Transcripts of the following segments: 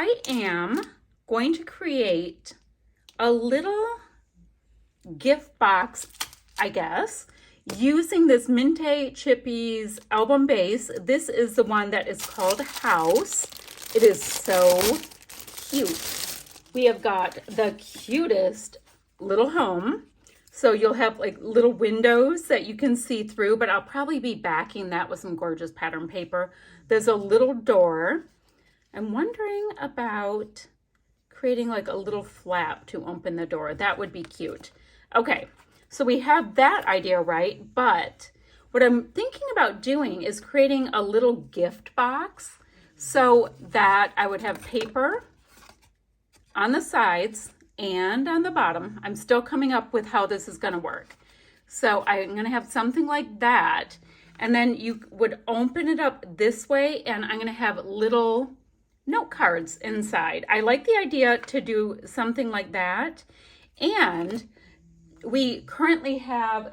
I am going to create a little gift box, I guess, using this Mintay Chippies album base. This is the one that is called House. It is so cute. We have got the cutest little home. So you'll have like little windows that you can see through, but I'll probably be backing that with some gorgeous pattern paper. There's a little door. I'm wondering about creating like a little flap to open the door. That would be cute. Okay, so we have that idea right, but what I'm thinking about doing is creating a little gift box so that I would have paper on the sides and on the bottom. I'm still coming up with how this is going to work. So I'm going to have something like that, and then you would open it up this way, and I'm going to have little note cards inside. I like the idea to do something like that. And we currently have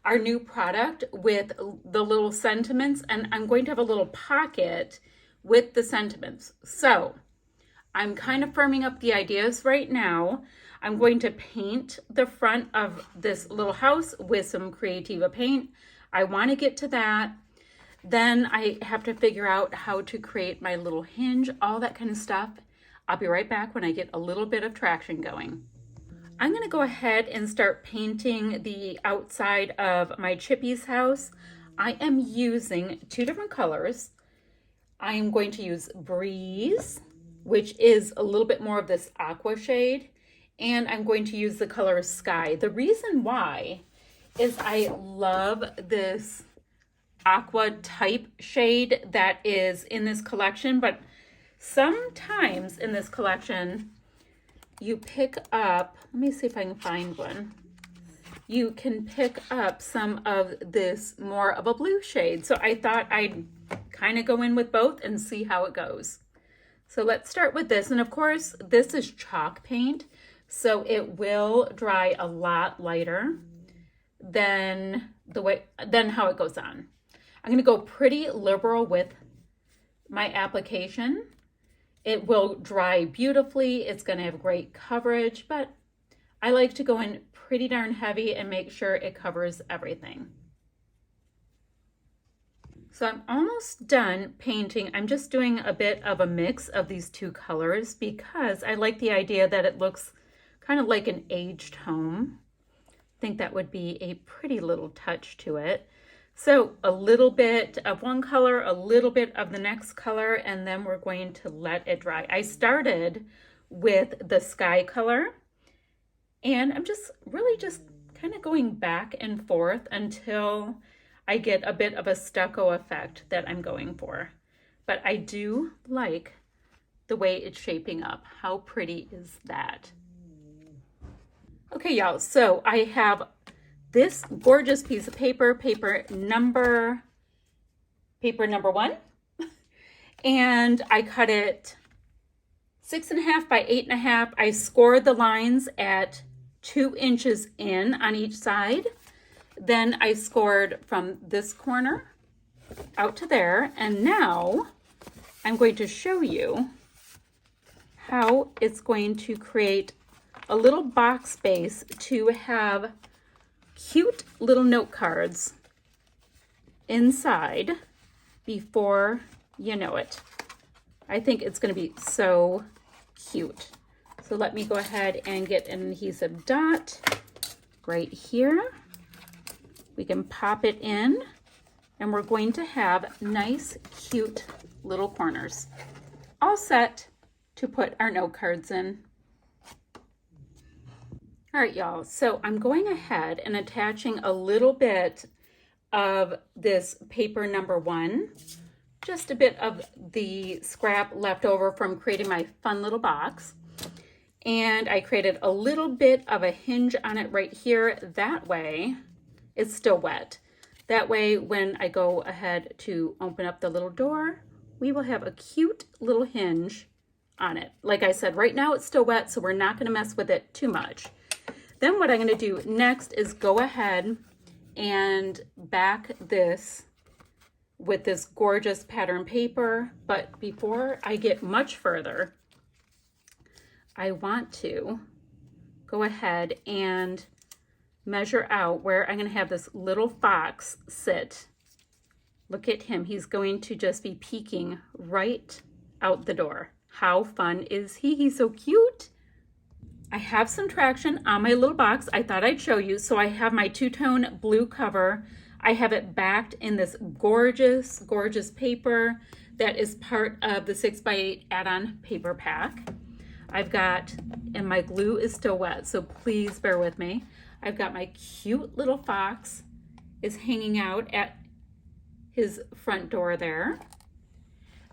our new product with the little sentiments, and I'm going to have a little pocket with the sentiments. So I'm kind of firming up the ideas right now. I'm going to paint the front of this little house with some Kreativa paint. I want to get to that. Then I have to figure out how to create my little hinge, all that kind of stuff. I'll be right back when I get a little bit of traction going. I'm going to go ahead and start painting the outside of my Chippies house. I am using two different colors. I am going to use Breeze, which is a little bit more of this aqua shade, and I'm going to use the color Sky. The reason why is I love this aqua type shade that is in this collection, but sometimes in this collection you pick up, let me see if I can find one, you can pick up some of this more of a blue shade. So I thought I'd kind of go in with both and see how it goes. So let's start with this, and of course this is chalk paint, so it will dry a lot lighter than how it goes on. I'm going to go pretty liberal with my application. It will dry beautifully. It's going to have great coverage, but I like to go in pretty darn heavy and make sure it covers everything. So I'm almost done painting. I'm just doing a bit of a mix of these two colors because I like the idea that it looks kind of like an aged home. I think that would be a pretty little touch to it. So a little bit of one color, a little bit of the next color, and then we're going to let it dry. I started with the sky color, and I'm just really just kind of going back and forth until I get a bit of a stucco effect that I'm going for. But I do like the way it's shaping up. How pretty is that? Okay, y'all, so I have this gorgeous piece of paper number 1, and I cut it 6.5 by 8.5. I scored the lines at 2 inches in on each side. Then I scored from this corner out to there, and now I'm going to show you how it's going to create a little box base to have cute little note cards inside before you know it. I think it's going to be so cute. So let me go ahead and get an adhesive dot right here. We can pop it in, and we're going to have nice, cute little corners. All set to put our note cards in. All right, y'all, so I'm going ahead and attaching a little bit of this paper number 1, just a bit of the scrap left over from creating my fun little box. And I created a little bit of a hinge on it right here. That way, it's still wet. That way, when I go ahead to open up the little door, we will have a cute little hinge on it. Like I said, right now it's still wet, so we're not going to mess with it too much. Then what I'm going to do next is go ahead and back this with this gorgeous pattern paper. But before I get much further, I want to go ahead and measure out where I'm going to have this little fox sit. Look at him. He's going to just be peeking right out the door. How fun is he? He's so cute. I have some traction on my little box. I thought I'd show you. So I have my two-tone blue cover. I have it backed in this gorgeous, gorgeous paper that is part of the 6x8 add-on paper pack. I've got, and my glue is still wet, so please bear with me. I've got my cute little fox is hanging out at his front door there.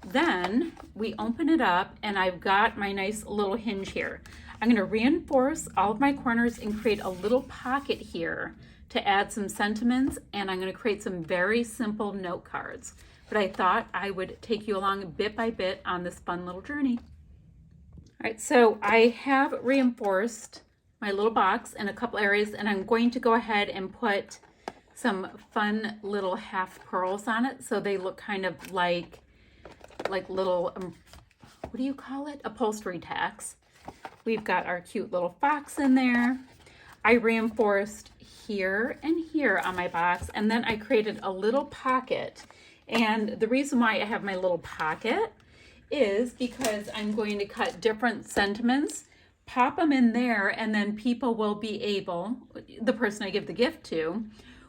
Then we open it up and I've got my nice little hinge here. I'm going to reinforce all of my corners and create a little pocket here to add some sentiments, and I'm going to create some very simple note cards. But I thought I would take you along bit by bit on this fun little journey. All right, so I have reinforced my little box in a couple areas, and I'm going to go ahead and put some fun little half pearls on it so they look kind of like little, what do you call it? Upholstery tacks. We've got our cute little fox in there. I reinforced here and here on my box, and then I created a little pocket. And the reason why I have my little pocket is because I'm going to cut different sentiments, pop them in there, and then people will be able, the person I give the gift to,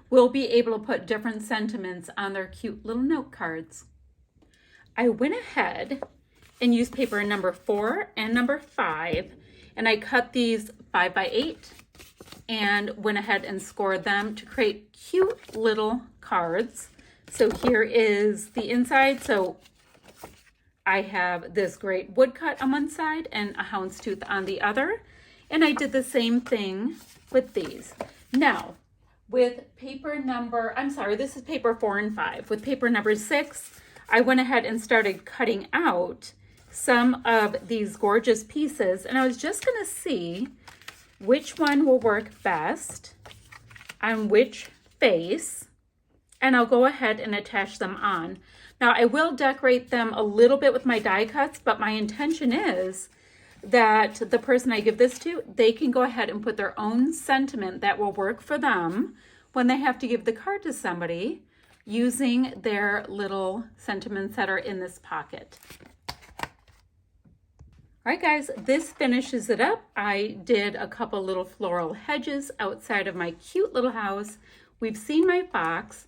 will be able to put different sentiments on their cute little note cards. I went ahead and used paper number 4 and number 5, and I cut these 5x8 and went ahead and scored them to create cute little cards. So here is the inside. So I have this great woodcut on one side and a houndstooth on the other. And I did the same thing with these. Now, with paper number, I'm sorry, this is paper 4 and 5. With paper number 6, I went ahead and started cutting out some of these gorgeous pieces. And I was just going to see which one will work best on which face. And I'll go ahead and attach them on. Now I will decorate them a little bit with my die cuts, but my intention is that the person I give this to, they can go ahead and put their own sentiment that will work for them when they have to give the card to somebody using their little sentiments that are in this pocket. All right, guys, this finishes it up. I did a couple little floral hedges outside of my cute little house. We've seen my box.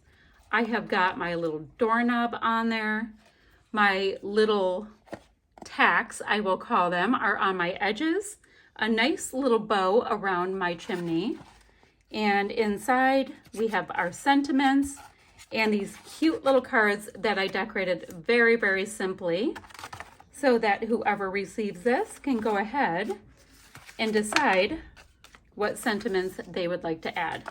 I have got my little doorknob on there. My little tacks, I will call them, are on my edges. A nice little bow around my chimney. And inside, we have our sentiments and these cute little cards that I decorated very, very simply, so that whoever receives this can go ahead and decide what sentiments they would like to add.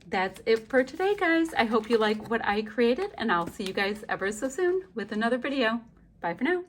That's it for today, guys. I hope you like what I created, and I'll see you guys ever so soon with another video. Bye for now.